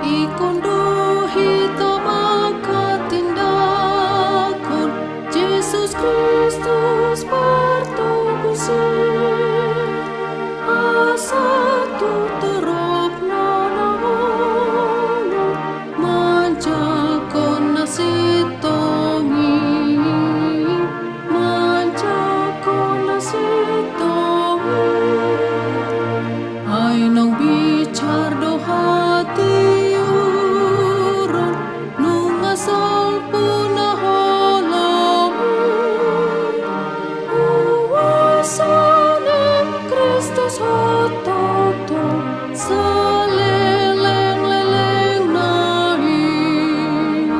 Ikondo hito makatindakon Jesus Kristus partubusin asa tu terop nanahono manjakon nasitongi ay nang bicar do hati uron nung asal punahalamu uwasaning Kristus hotokto sa leleng-leleng nahit.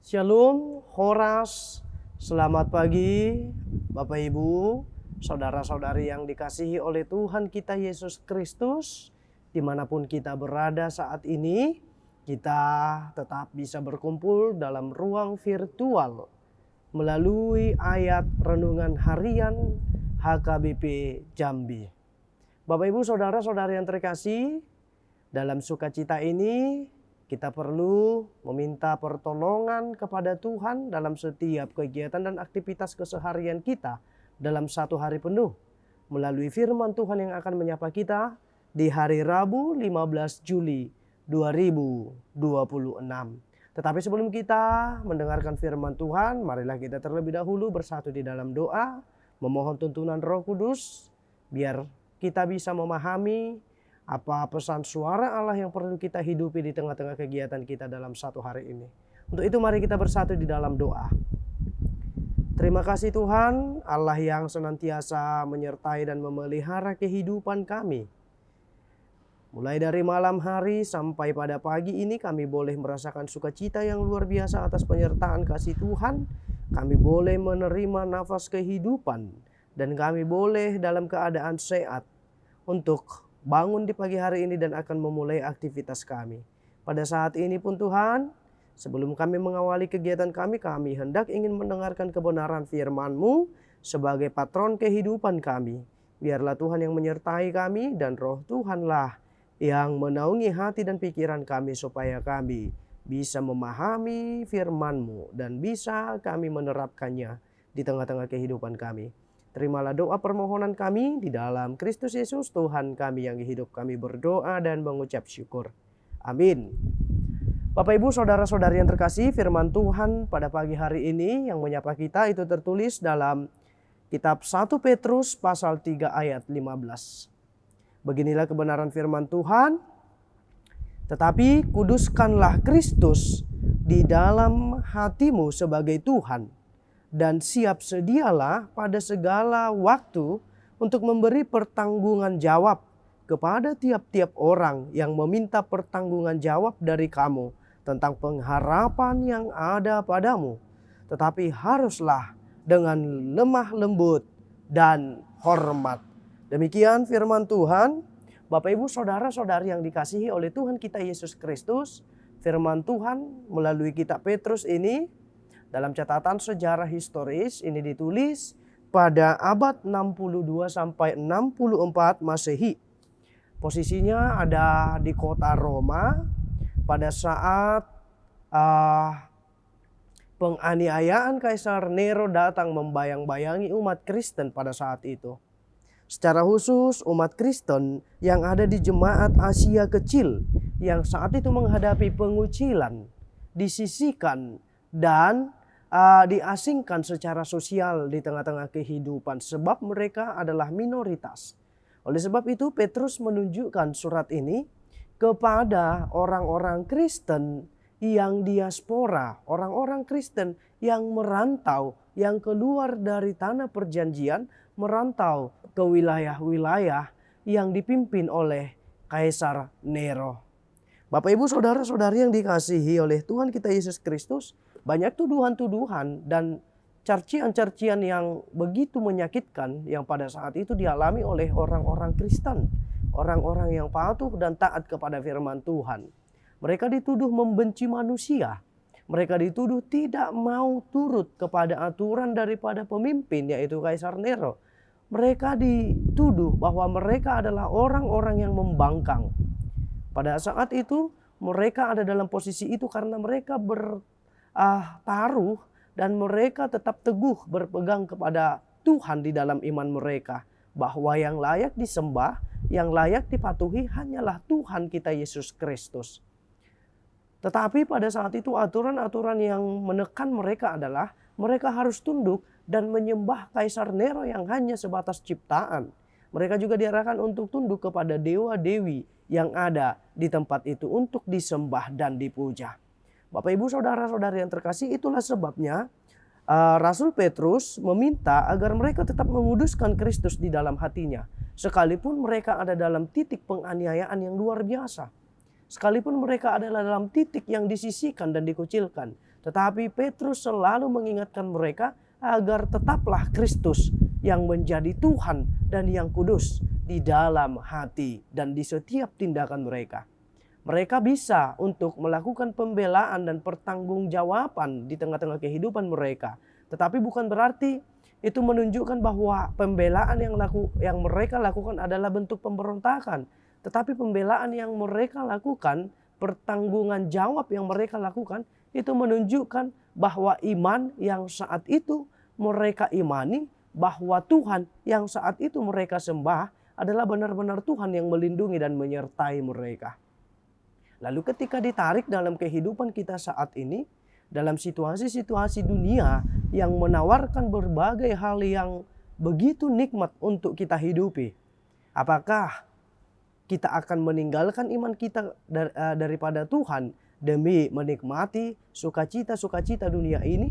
Shalom, Horas, selamat pagi Bapak Ibu, saudara-saudari yang dikasihi oleh Tuhan kita Yesus Kristus. Dimanapun kita berada saat ini, kita tetap bisa berkumpul dalam ruang virtual melalui ayat renungan harian HKBP Jambi. Bapak Ibu, saudara-saudari yang terkasih, dalam sukacita ini kita perlu meminta pertolongan kepada Tuhan dalam setiap kegiatan dan aktivitas keseharian kita dalam satu hari penuh. Melalui firman Tuhan yang akan menyapa kita di hari Rabu 15 Juli 2026. Tetapi sebelum kita mendengarkan firman Tuhan, marilah kita terlebih dahulu bersatu di dalam doa, memohon tuntunan Roh Kudus, biar kita bisa memahami apa pesan suara Allah yang perlu kita hidupi di tengah-tengah kegiatan kita dalam satu hari ini. Untuk itu mari kita bersatu di dalam doa. Terima kasih Tuhan, Allah yang senantiasa menyertai dan memelihara kehidupan kami. Mulai dari malam hari sampai pada pagi ini kami boleh merasakan sukacita yang luar biasa atas penyertaan kasih Tuhan. Kami boleh menerima nafas kehidupan dan kami boleh dalam keadaan sehat untuk bangun di pagi hari ini dan akan memulai aktivitas kami. Pada saat ini pun Tuhan, sebelum kami mengawali kegiatan kami hendak ingin mendengarkan kebenaran firman-Mu sebagai patron kehidupan kami. Biarlah Tuhan yang menyertai kami dan Roh Tuhanlah yang menaungi hati dan pikiran kami supaya kami bisa memahami firman-Mu dan bisa kami menerapkannya di tengah-tengah kehidupan kami. Terimalah doa permohonan kami di dalam Kristus Yesus Tuhan kami yang hidup, kami berdoa dan mengucap syukur. Amin. Bapak Ibu saudara-saudari yang terkasih, firman Tuhan pada pagi hari ini yang menyapa kita itu tertulis dalam kitab 1 Petrus pasal 3 ayat 15. Beginilah kebenaran firman Tuhan. Tetapi kuduskanlah Kristus di dalam hatimu sebagai Tuhan. Dan siap sedialah pada segala waktu untuk memberi pertanggungan jawab kepada tiap-tiap orang yang meminta pertanggungan jawab dari kamu tentang pengharapan yang ada padamu. Tetapi haruslah dengan lemah lembut dan hormat. Demikian firman Tuhan. Bapak Ibu saudara-saudari yang dikasihi oleh Tuhan kita Yesus Kristus, firman Tuhan melalui kitab Petrus ini dalam catatan sejarah historis ini ditulis pada abad 62 sampai 64 Masehi. Posisinya ada di kota Roma pada saat penganiayaan Kaisar Nero datang membayang-bayangi umat Kristen pada saat itu. Secara khusus umat Kristen yang ada di jemaat Asia Kecil yang saat itu menghadapi pengucilan, disisihkan dan diasingkan secara sosial di tengah-tengah kehidupan sebab mereka adalah minoritas. Oleh sebab itu Petrus menunjukkan surat ini kepada orang-orang Kristen yang diaspora, orang-orang Kristen yang merantau, yang keluar dari tanah perjanjian, merantau ke wilayah-wilayah yang dipimpin oleh Kaisar Nero. Bapak Ibu saudara-saudari yang dikasihi oleh Tuhan kita Yesus Kristus, banyak tuduhan-tuduhan dan cacian-cacian yang begitu menyakitkan yang pada saat itu dialami oleh orang-orang Kristen. Orang-orang yang patuh dan taat kepada firman Tuhan. Mereka dituduh membenci manusia. Mereka dituduh tidak mau turut kepada aturan daripada pemimpin yaitu Kaisar Nero. mereka dituduh bahwa mereka adalah orang-orang yang membangkang. Pada saat itu mereka ada dalam posisi itu karena mereka bertaruh dan mereka tetap teguh berpegang kepada Tuhan di dalam iman mereka. Bahwa yang layak disembah, yang layak dipatuhi hanyalah Tuhan kita Yesus Kristus. Tetapi pada saat itu aturan-aturan yang menekan mereka adalah mereka harus tunduk dan menyembah Kaisar Nero yang hanya sebatas ciptaan. Mereka juga diarahkan untuk tunduk kepada dewa-dewi yang ada di tempat itu untuk disembah dan dipuja. Bapak Ibu saudara-saudari yang terkasih, itulah sebabnya Rasul Petrus meminta agar mereka tetap menguduskan Kristus di dalam hatinya. Sekalipun mereka ada dalam titik penganiayaan yang luar biasa. Sekalipun mereka adalah dalam titik yang disisihkan dan dikucilkan. Tetapi Petrus selalu mengingatkan mereka agar tetaplah Kristus yang menjadi Tuhan dan yang kudus di dalam hati dan di setiap tindakan mereka. Mereka bisa untuk melakukan pembelaan dan pertanggungjawaban di tengah-tengah kehidupan mereka. Tetapi bukan berarti itu menunjukkan bahwa pembelaan yang mereka lakukan adalah bentuk pemberontakan. Tetapi pembelaan yang mereka lakukan, pertanggungan jawab yang mereka lakukan, itu menunjukkan bahwa iman yang saat itu mereka imani, bahwa Tuhan yang saat itu mereka sembah adalah benar-benar Tuhan yang melindungi dan menyertai mereka. Lalu ketika ditarik dalam kehidupan kita saat ini, dalam situasi-situasi dunia yang menawarkan berbagai hal yang begitu nikmat untuk kita hidupi, apakah kita akan meninggalkan iman kita daripada Tuhan demi menikmati sukacita-sukacita dunia ini?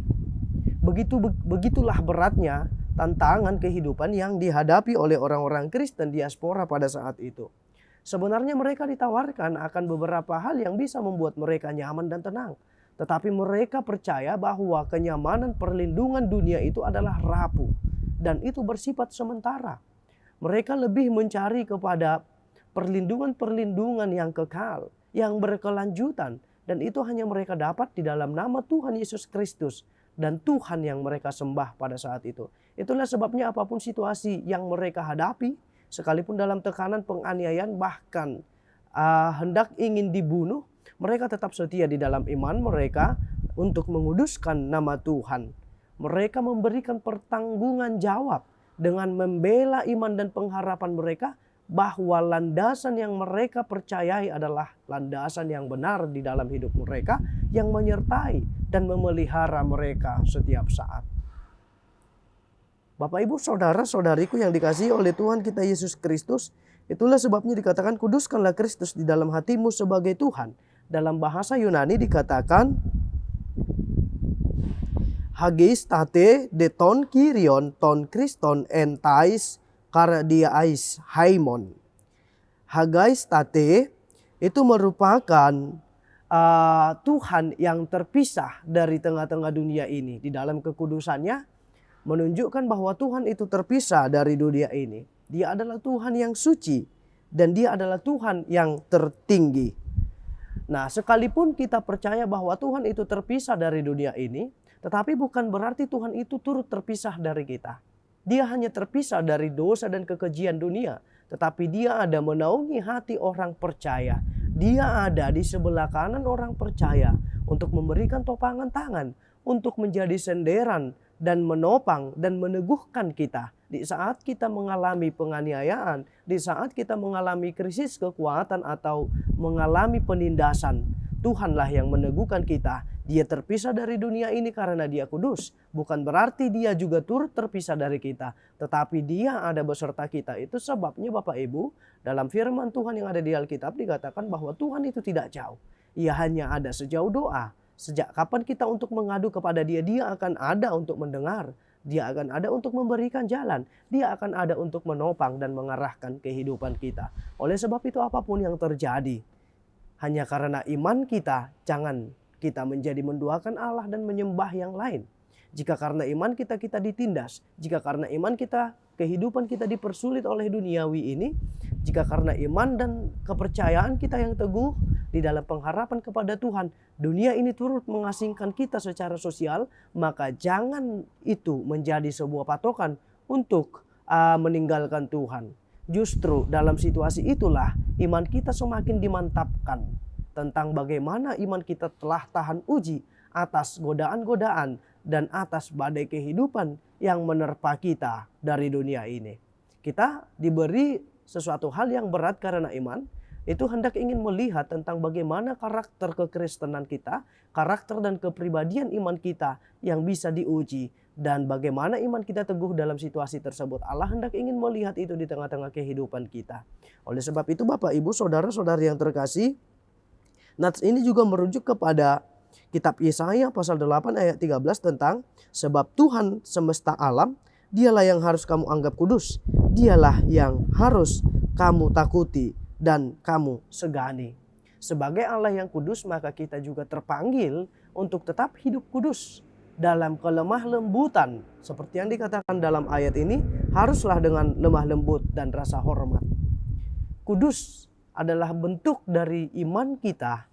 Begitulah beratnya tantangan kehidupan yang dihadapi oleh orang-orang Kristen diaspora pada saat itu. Sebenarnya mereka ditawarkan akan beberapa hal yang bisa membuat mereka nyaman dan tenang. Tetapi mereka percaya bahwa kenyamanan perlindungan dunia itu adalah rapuh. Dan itu bersifat sementara. Mereka lebih mencari kepada perlindungan-perlindungan yang kekal, yang berkelanjutan. Dan itu hanya mereka dapat di dalam nama Tuhan Yesus Kristus. Dan Tuhan yang mereka sembah pada saat itu. Itulah sebabnya apapun situasi yang mereka hadapi, sekalipun dalam tekanan penganiayaan bahkan hendak ingin dibunuh, mereka tetap setia di dalam iman mereka untuk menguduskan nama Tuhan. Mereka memberikan pertanggungan jawab dengan membela iman dan pengharapan mereka bahwa landasan yang mereka percayai adalah landasan yang benar di dalam hidup mereka, yang menyertai dan memelihara mereka setiap saat. Bapak Ibu saudara-saudariku yang dikasihi oleh Tuhan kita Yesus Kristus, itulah sebabnya dikatakan kuduskanlah Kristus di dalam hatimu sebagai Tuhan. Dalam bahasa Yunani dikatakan Hagis tate de ton kyrion ton Kriston entais kardiais haimon. Hagais tate itu merupakan Tuhan yang terpisah dari tengah-tengah dunia ini. Di dalam kekudusannya menunjukkan bahwa Tuhan itu terpisah dari dunia ini. Dia adalah Tuhan yang suci dan dia adalah Tuhan yang tertinggi. Nah, sekalipun kita percaya bahwa Tuhan itu terpisah dari dunia ini, tetapi bukan berarti Tuhan itu turut terpisah dari kita. Dia hanya terpisah dari dosa dan kekejian dunia, tetapi dia ada menaungi hati orang percaya. Dia ada di sebelah kanan orang percaya untuk memberikan topangan tangan, untuk menjadi senderan dan menopang dan meneguhkan kita di saat kita mengalami penganiayaan, di saat kita mengalami krisis kekuatan atau mengalami penindasan. Tuhanlah yang meneguhkan kita. Dia terpisah dari dunia ini karena dia kudus. Bukan berarti dia juga turut terpisah dari kita, tetapi dia ada beserta kita. Itu sebabnya Bapak Ibu, dalam firman Tuhan yang ada di Alkitab dikatakan bahwa Tuhan itu tidak jauh. Ia hanya ada sejauh doa. Sejak kapan kita untuk mengadu kepada dia, dia akan ada untuk mendengar. Dia akan ada untuk memberikan jalan. Dia akan ada untuk menopang dan mengarahkan kehidupan kita. Oleh sebab itu apapun yang terjadi, hanya karena iman kita, jangan kita menjadi menduakan Allah dan menyembah yang lain. Jika karena iman kita ditindas, jika karena iman kita, kehidupan kita dipersulit oleh duniawi ini, jika karena iman dan kepercayaan kita yang teguh di dalam pengharapan kepada Tuhan, dunia ini turut mengasingkan kita secara sosial, maka jangan itu menjadi sebuah patokan untuk meninggalkan Tuhan. Justru dalam situasi itulah iman kita semakin dimantapkan tentang bagaimana iman kita telah tahan uji atas godaan-godaan dan atas badai kehidupan yang menerpa kita dari dunia ini. Kita diberi sesuatu hal yang berat karena iman, itu hendak ingin melihat tentang bagaimana karakter kekristenan kita, karakter dan kepribadian iman kita yang bisa diuji, dan bagaimana iman kita teguh dalam situasi tersebut. Allah hendak ingin melihat itu di tengah-tengah kehidupan kita. Oleh sebab itu Bapak Ibu saudara-saudari yang terkasih, nats ini juga merujuk kepada kitab Yesaya pasal 8 ayat 13 tentang sebab Tuhan semesta alam, dialah yang harus kamu anggap kudus, dialah yang harus kamu takuti dan kamu segani. Sebagai Allah yang kudus, maka kita juga terpanggil untuk tetap hidup kudus dalam kelemah lembutan. Seperti yang dikatakan dalam ayat ini, haruslah dengan lemah lembut dan rasa hormat. Kudus adalah bentuk dari iman kita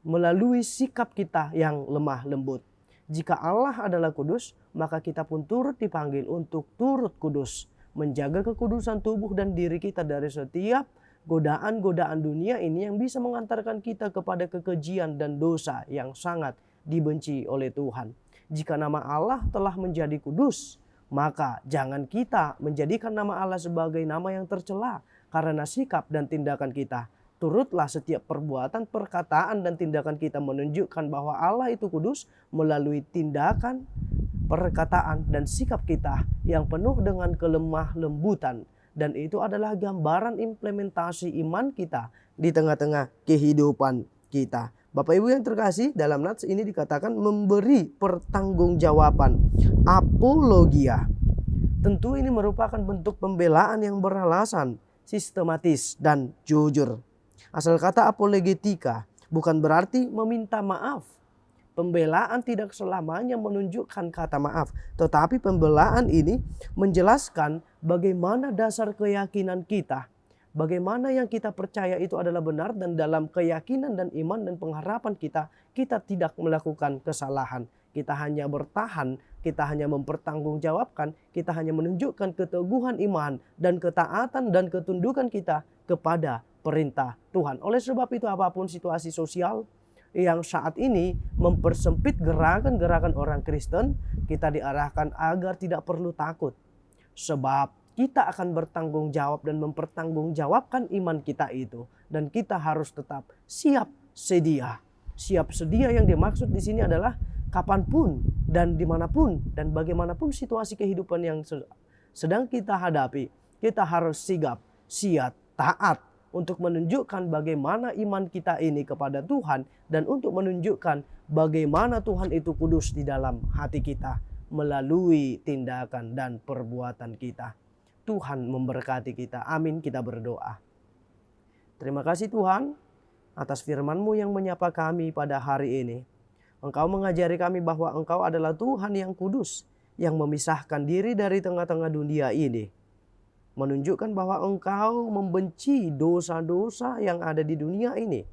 melalui sikap kita yang lemah lembut. Jika Allah adalah kudus, maka kita pun turut dipanggil untuk turut kudus. Menjaga kekudusan tubuh dan diri kita dari setiap godaan-godaan dunia ini yang bisa mengantarkan kita kepada kekejian dan dosa yang sangat dibenci oleh Tuhan. Jika nama Allah telah menjadi kudus, maka jangan kita menjadikan nama Allah sebagai nama yang tercela karena sikap dan tindakan kita. Turutlah setiap perbuatan, perkataan, dan tindakan kita menunjukkan bahwa Allah itu kudus melalui tindakan, perkataan, dan sikap kita yang penuh dengan kelemah lembutan. Dan itu adalah gambaran implementasi iman kita di tengah-tengah kehidupan kita. Bapak Ibu yang terkasih, dalam nats ini dikatakan memberi pertanggungjawaban, apologia. Tentu ini merupakan bentuk pembelaan yang beralasan, sistematis, dan jujur. Asal kata apologetika bukan berarti meminta maaf. Pembelaan tidak selamanya menunjukkan kata maaf, tetapi pembelaan ini menjelaskan bagaimana dasar keyakinan kita, bagaimana yang kita percaya itu adalah benar, dan dalam keyakinan dan iman dan pengharapan kita, kita tidak melakukan kesalahan. Kita hanya bertahan, kita hanya mempertanggungjawabkan, kita hanya menunjukkan keteguhan iman dan ketaatan dan ketundukan kita kepada perintah Tuhan. Oleh sebab itu apapun situasi sosial yang saat ini mempersempit gerakan-gerakan orang Kristen, kita diarahkan agar tidak perlu takut. Sebab kita akan bertanggung jawab dan mempertanggungjawabkan iman kita itu. Dan kita harus tetap siap sedia. Siap sedia yang dimaksud di sini adalah kapanpun dan dimanapun dan bagaimanapun situasi kehidupan yang sedang kita hadapi, kita harus sigap, siap, taat untuk menunjukkan bagaimana iman kita ini kepada Tuhan dan untuk menunjukkan bagaimana Tuhan itu kudus di dalam hati kita melalui tindakan dan perbuatan kita. Tuhan memberkati kita. Amin. Kita berdoa. Terima kasih Tuhan atas firman-Mu yang menyapa kami pada hari ini. Engkau mengajari kami bahwa Engkau adalah Tuhan yang kudus, yang memisahkan diri dari tengah-tengah dunia ini. Menunjukkan bahwa Engkau membenci dosa-dosa yang ada di dunia ini.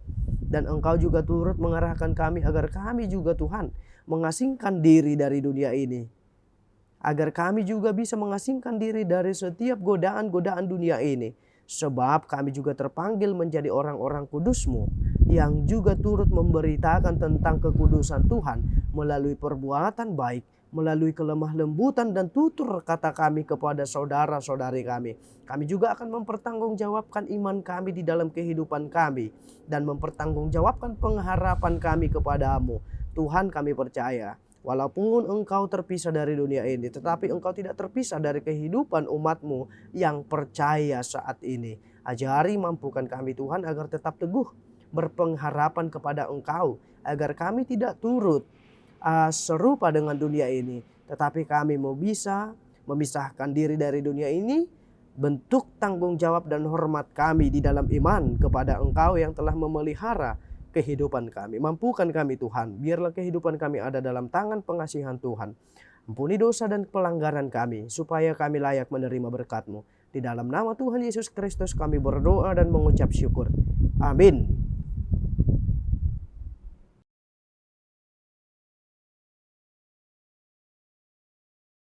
Dan Engkau juga turut mengarahkan kami agar kami juga Tuhan mengasingkan diri dari dunia ini. Agar kami juga bisa mengasingkan diri dari setiap godaan-godaan dunia ini. Sebab kami juga terpanggil menjadi orang-orang kudus-Mu yang juga turut memberitakan tentang kekudusan Tuhan melalui perbuatan baik, melalui kelemah lembutan dan tutur kata kami kepada saudara-saudari kami. Kami juga akan mempertanggungjawabkan iman kami di dalam kehidupan kami dan mempertanggungjawabkan pengharapan kami kepadamu. Tuhan, kami percaya walaupun Engkau terpisah dari dunia ini, tetapi Engkau tidak terpisah dari kehidupan umat-Mu yang percaya saat ini. Ajari, mampukan kami Tuhan agar tetap teguh berpengharapan kepada Engkau, agar kami tidak turut serupa dengan dunia ini, tetapi kami mau bisa memisahkan diri dari dunia ini. Bentuk tanggung jawab dan hormat kami di dalam iman kepada Engkau yang telah memelihara kehidupan kami. Mampukan kami Tuhan, biarlah kehidupan kami ada dalam tangan pengasihan Tuhan. Ampuni dosa dan pelanggaran kami, supaya kami layak menerima berkat-Mu. Di dalam nama Tuhan Yesus Kristus kami berdoa dan mengucap syukur. Amin.